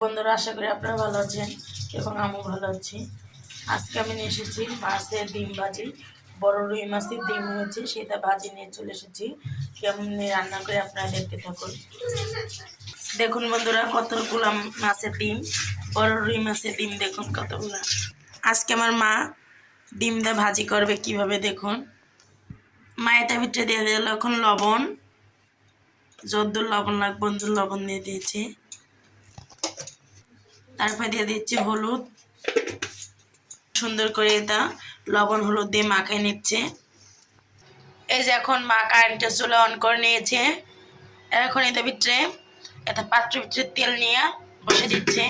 বন্ধুরা, আশা করি আপনারা ভালো আছেন এবং আমিও ভালো আছি। আজকে আমি নিয়ে এসেছি মাছের ডিম ভাজি। বড় রুই মাছের ডিম হয়েছে, সেটা ভাজি নিয়ে চলে এসেছি। কেমন রান্না করে আপনারা দেখতে থাকুন। দেখুন বন্ধুরা, কতগুলো মাছের ডিম, বড় রুই মাছের ডিম দেখুন কতগুলো। আজকে আমার মা ডিম দিয়ে ভাজি করবে কিভাবে দেখুন। মা এটা ভিতরে দিয়ে দিল এখন লবণ, যদ্দূর লবণ লাগবে বন্ধুর লবণ দিয়ে দিয়েছি। তারপর দিয়ে দিচ্ছি হলুদ, সুন্দর করে এটা লবণ হলুদ দিয়ে মাখায় নিচ্ছে। এই যে এখন মা কারেন্টের চুলা অন করে নিয়েছে। এখন এটার ভিতরে এটা পাত্রের ভিতরে তেল নিয়ে বসে দিচ্ছে।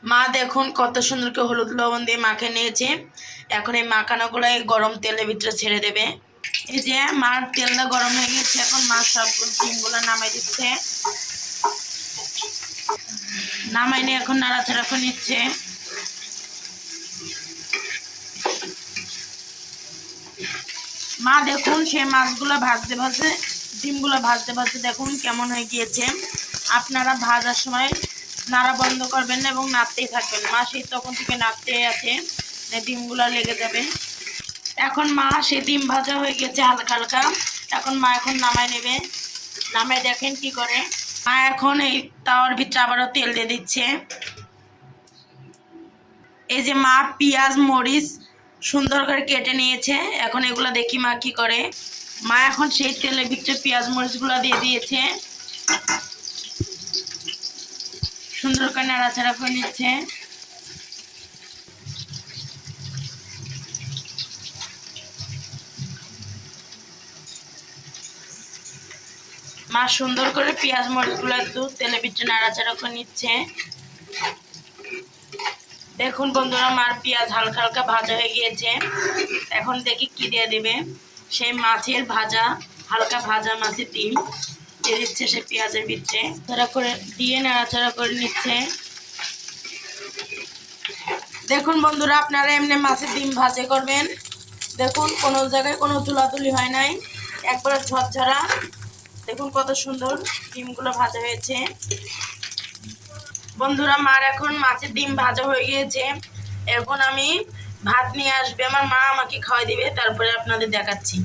মা দেখুন কত সুন্দর করে হলুদ লবণ দিয়ে মাখিয়ে নিয়েছে। এখন এই মাখানোগুলো গরম তেলের ভিতরে ছেড়ে দেবে। এই যে মার তেলটা গরম হয়ে গেছে, এখন মা সব ডিমগুলো নামাই দিচ্ছে। নামাই নিয়ে এখন নাড়াচাড়া করে নিচ্ছে। মা দেখুন সেই মাছগুলো ভাজতে ভাজতে, ডিমগুলো ভাজতে ভাজতে দেখুন কেমন হয়ে গিয়েছে। আপনারা ভাজার সময় নাড়া বন্ধ করবেন না এবং নাড়তেই থাকবেন। মা সেই তখন থেকে নাড়তেই আছে, ডিমগুলো লেগে যাবে। এখন মা সেই ডিম ভাজা হয়ে গেছে হালকা হালকা। এখন মা এখন নামাই নেবে। নামাই দেখেন কি করে। মা এখন এই তাওয়ার ভিতরে আবারও তেল দিয়ে দিচ্ছে। এই যে মা পেঁয়াজ মরিচ সুন্দর করে কেটে নিয়েছে। এখন এগুলো দেখি মা কি করে। মা এখন সেই তেলের ভিতরে পেঁয়াজ মরিচগুলো দিয়ে দিয়েছে, সুন্দর করে নাড়াচাড়া করে নিচ্ছে। মা সুন্দর করে পেঁয়াজ মরিচগুলো একটু তেলের ভিতরে নাড়াচাড়া করে নিচ্ছে। দেখুন বন্ধুরা, মার পেঁয়াজ হালকা হালকা ভাজা হয়ে গিয়েছে। এখন দেখি কি দিয়ে দেবে। সেই মাছের ভাজা, হালকা ভাজা মাছের ডিম দিয়ে দিচ্ছে সে পেঁয়াজের ভিতরে, নাড়াচাড়া করে দিয়ে নাড়াচাড়া করে নিচ্ছে। দেখুন বন্ধুরা, আপনারা এমনি মাছের ডিম ভাজে করবেন। দেখুন কোনো জায়গায় কোনো তুলাতুলি হয় নাই, একবারে ঝরঝরা। দেখুন কত সুন্দর ডিমগুলো ভাজা হয়েছে। বন্ধুরা, মার এখন মাছের ডিম ভাজা হয়ে গিয়েছে। এখন আমি ভাত নিয়ে আসবে, আমার মা আমাকে খাওয়াই দিবে, তারপরে আপনাদের দেখাচ্ছি।